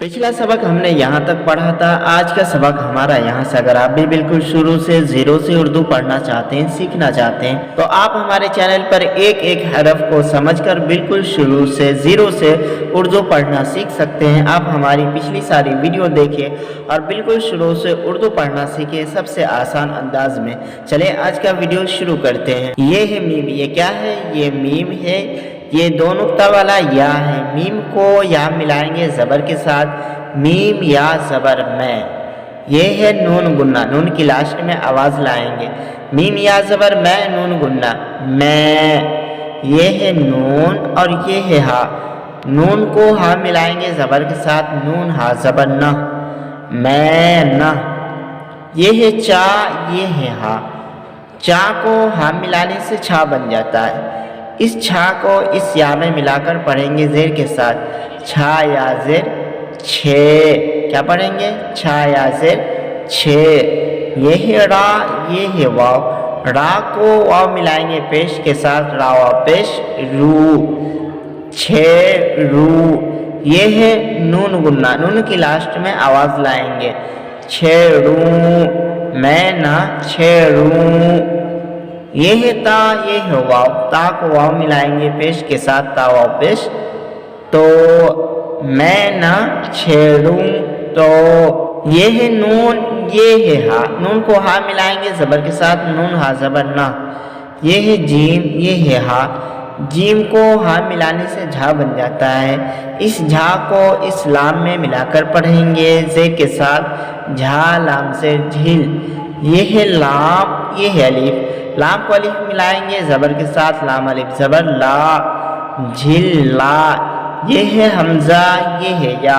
पिछला सबक हमने यहाँ तक पढ़ा था। आज का सबक हमारा यहाँ से। अगर आप भी बिल्कुल शुरू से जीरो से उर्दू पढ़ना चाहते हैं, सीखना चाहते हैं, तो आप हमारे चैनल पर एक एक हरफ को समझकर बिल्कुल शुरू से जीरो से उर्दू पढ़ना सीख सकते हैं। आप हमारी पिछली सारी वीडियो देखें और बिल्कुल शुरू से उर्दू पढ़ना सीखें सबसे आसान अंदाज में। चलिए आज का वीडियो शुरू करते हैं। ये है मीम। ये क्या है? ये मीम है। ये दो नुक्ता वाला या है। मीम को या मिलाएंगे ज़बर के साथ। मीम या ज़बर मैं। ये है नून गुन्ना। नून की लास्ट में आवाज़ लाएंगे। मीम या ज़बर मैं, नून गुन्ना मैं। ये है नून और ये है हा। नून को हा मिलाएंगे ज़बर के साथ। नून हा ज़बर न, मैं न। ये है चा, ये है हा। चा को हा मिलाने से छा बन जाता है। इस छा को इस या में मिलाकर पढ़ेंगे ज़ेर के साथ। छा या ज़ेर छे। क्या पढ़ेंगे? छा या ज़ेर छे। ये है रा, ये है वाव। रा को वाव मिलाएंगे पेश के साथ। रा वाव पेश रू, छे रू। ये है नून गुन्ना। नून की लास्ट में आवाज़ लाएंगे। छे रू, मैं ना छे रू। ये है ता, ये है वाव। ता को वाव मिलाएंगे पेश के साथ। ता वाव पेश तो, मैं ना छेड़ूं तो। ये है नून, ये है हा। नून को हा मिलाएंगे ज़बर के साथ। नून हा ज़बर ना। ये है जीम, ये है हा। जीम को हा मिलाने से झा बन जाता है। इस झा को इस लाम में मिलाकर पढ़ेंगे ज़े के साथ। झा लाम से झील। ये है लाम, ये है अलिफ। लाम को अलिफ मिलाएंगे ज़बर के साथ। लाम अलिफ ज़बर ला, झिल ला। ये है हमज़ा, ये है या।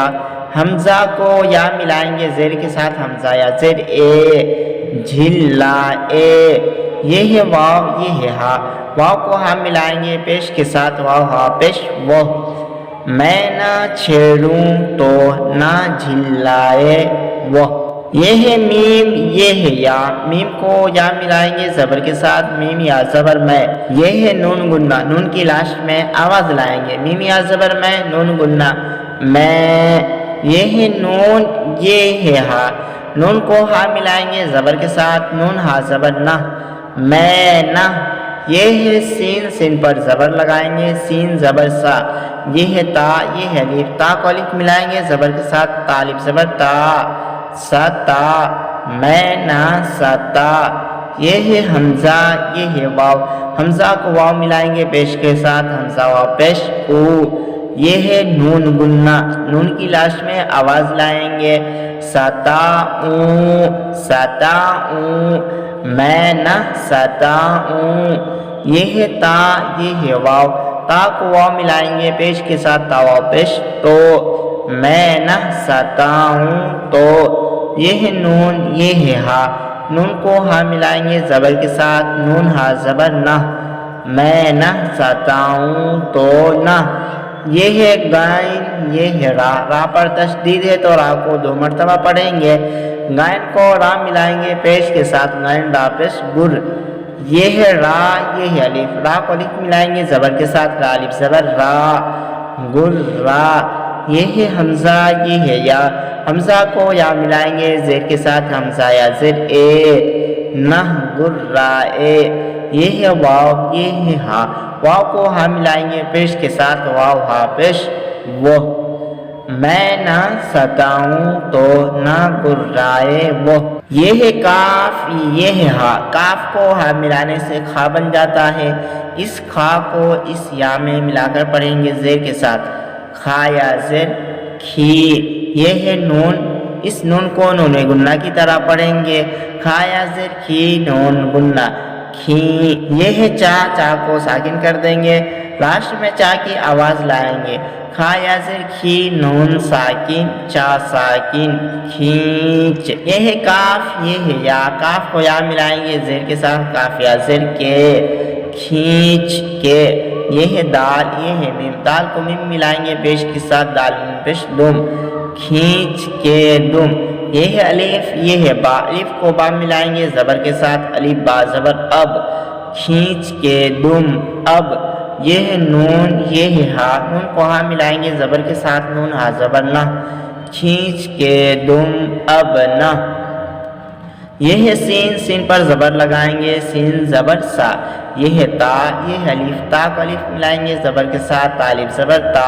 हमज़ा को या मिलाएंगे ज़ेर के साथ। हमज़ा या ज़ेर ए, झिल ला ए। ये है वाव, ये है हा। वाव को हा मिलाएंगे पेश के साथ। वाव हा पेश वो। मैं ना छेड़ूं तो, ना झिल्लाए वो। ये है मीम, ये है या। मीम को या मिलाएंगे ज़बर के साथ। मीम या ज़बर मैं। ये है नून गुन्ना। नून की लास्ट में आवाज़ लाएंगे। मीम या ज़बर मैं, नून गुन्ना मैं। ये है नून, ये है हा। नून को हा मिलाएंगे ज़बर के साथ। नून हा ज़बर ना, मैं ना। ये है सीन, सीन पर ज़बर लगाएंगे। सीन ज़बर सा। ये है ता, ये है अलिफ। ता को अलिफ मिलाएंगे ज़बर के साथ। ता अलिफ ज़बर ता, सता, मैं ना सता। ये है हमज़ा, ये है वाव। हमज़ा को वाव मिलाएंगे पेश के साथ। हमज़ा वाव पेश ऊ। ये है नून गुन्ना। नून की लास्ट में आवाज़ लाएंगे। सता ऊ, सता ऊ, मैं ना सता ऊ। ये है ता, ये है वाव। ता को वाव मिलाएंगे पेश के साथ। ता वाव पेश तो, मैं ना सताऊं तो। ये है नून, ये है हा। नून को हा मिलाएंगे ज़बर के साथ। नून हा ज़बर ना, मैं ना सताऊं तो ना। ये है गाइन, ये है रा। रा पर तशदीद है तो रा को दो मरतबा पढ़ेंगे। गाइन को रा मिलाएंगे पेश के साथ। गाइन रा पेश गुर। ये है रा, ये है अलिफ। रा को अलिफ मिलाएंगे ज़बर के साथ। रा अलिफ ज़बर रा, गुर रा। ये है हमज़ा, ये है या। हमज़ा को या मिलाएंगे ज़ेर के साथ। हमज़ा या ज़ेर ए, नह गुर्रा ए। ये है वाव, ये है हा। वाव को हा मिलाएंगे पेश के साथ। वाव हा पेश वो। मैं ना सताऊं तो, ना गुर्राए वो। ये है काफ, ये है हा। काफ को हा मिलाने से खा बन जाता है। इस खा को इस या में मिलाकर पढ़ेंगे ज़ेर के साथ। खा या ज़ेर खी। ये है नून। इस नून को नून गुन्ना की तरह पढ़ेंगे। खा या ज़ेर खी, नून गुन्ना खी। ये है चा। चा को साकिन कर देंगे। लास्ट में चा की आवाज़ लाएंगे। खा या ज़ेर खी, नून साकिन, चा साकिन, खींच। ये है काफ, ये है या। काफ को या मिलाएंगे ज़ेर के साथ। काफ या ज़ेर के, खींच के। ये है दाल, ये है मीम। दाल को मीम मिलाएंगे पेश के साथ। दाल मीम पेश दुम, खींच के दुम। ये है अलिफ, ये है बा। अलिफ को बा मिलाएंगे ज़बर के साथ। अलिफ बा ज़बर अब, खींच के दुम अब। ये है नून, ये है हा। नून को हा मिलाएंगे ज़बर के साथ। नून हा ज़बर ना, खींच के दुम अब न। ये है सीन, सीन पर जबर लगाएंगे, सीन जबर सा। ये है ता, ये है अलिफ, ता को अलिफ मिलाएंगे जबर के साथ, तालिफ जबर ता,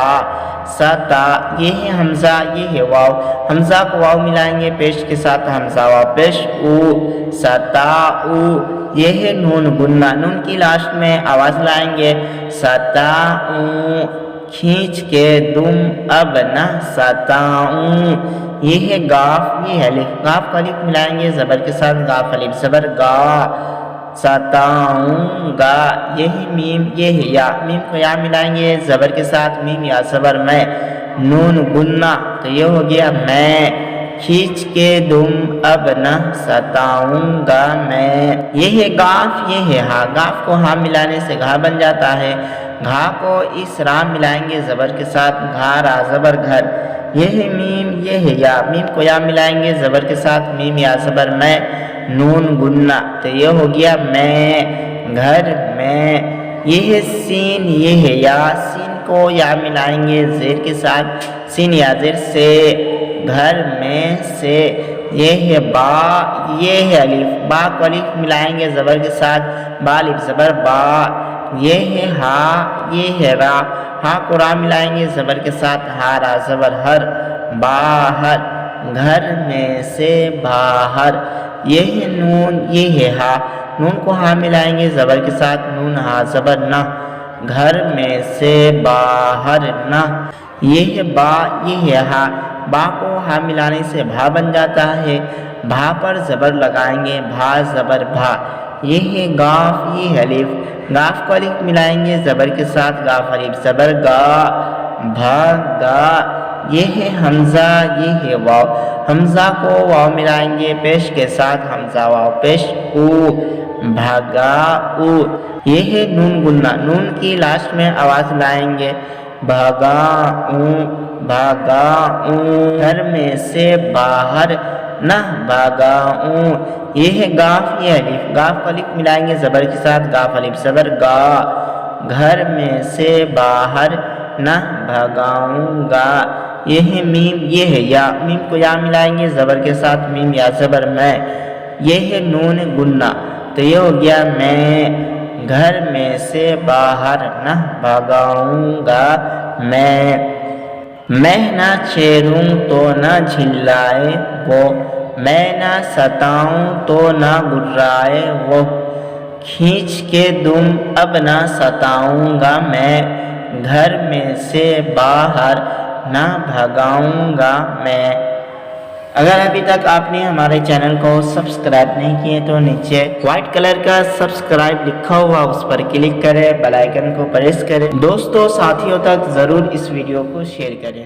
सा ता। ये है हमजा, ये है वाव, हमजा को वाव मिलाएंगे पेश के साथ, हमजा वाव पेश ऊ, सता ऊ। ये है नून गुन्ना, नून की लास्ट में आवाज लाएंगे, सता ऊ, खींच के दुम अब न सताऊं। ये है गाफ, ये है अलिफ, गाफ का अलिफ मिलाएंगे जबर के साथ, गाफ अलिफ जबर गा, सताऊंगा। ये है मीम, ये है या, मीम को या मिलाएंगे जबर के साथ, मीम या जबर मैं, नून गुन्ना। तो ये हो गया मैं, खींच के दुम अब न सताऊंगा मैं। ये है गाफ, ये है हा, गाफ को हा मिलाने से घा बन जाता है, घा को इस रा मिलाएंगे जबर के साथ, घा रा जबर घर। ये है मीम, ये है या, मीम को या मिलाएंगे जबर के साथ, मीम या जबर मैं, नून गुन्ना। तो ये हो गया मैं, घर में। ये है सीन, ये है या, सीन को या मिलाएंगे जेर के साथ, सीन या जेर से, घर में से। ये है बा, ये है अलिफ, बा को अलिफ मिलाएंगे जबर के साथ, बा अलिफ जबर बा। ये है हा, ये है रा, हा को रा मिलाएंगे जबर के साथ, हा रा जबर हर, बाहर, घर में से बाहर। ये है नून, ये है हा, नून को हा मिलाएंगे जबर के साथ, नून हा जबर ना, घर में से बाहर ना। ये है बा, ये है हा, बा को हा मिलाने से भा बन जाता है, भा पर जबर लगाएंगे, भा जबर भा। ये है गाफ, ये है अलिफ, गाफ को अलिफ मिलाएंगे जबर के साथ, गाफ अलिफ जबर गा, भा गा। ये है हमजा, ये है वाव, हमजा को वाव मिलाएंगे पेश के साथ, हमजा वाव पेश ऊ, भागा ऊ। ये है नून गुन्ना, नून की लास्ट में आवाज लाएंगे, भागा ऊ, भागा ऊ, घर में से बाहर न भागा ऊ। ये है गाफ, ये अलिफ, गाफ अलिफ मिलाएंगे जबर के साथ, गाफ अलिफ जबर गा, घर में से बाहर न भगाऊंगा। ये है मीम, ये है या, मीम को या मिलाएंगे जबर के साथ, मीम या जबर मैं। ये है नून गुन्ना। तो ये हो गया मैं, घर में से बाहर न भगाऊंगा मैं ना छेड़ूं तो न झिल्लाए वो, मैं ना सताऊं तो न गुर्राए वो, खींच के दुम अब न सताऊंगा मैं, घर में से बाहर न भगाऊंगा मैं। अगर अभी तक आपने हमारे चैनल को सब्सक्राइब नहीं किए तो नीचे व्हाइट कलर का सब्सक्राइब लिखा हुआ उस पर क्लिक करें, बेल आइकन को प्रेस करें। दोस्तों साथियों तक जरूर इस वीडियो को शेयर करें।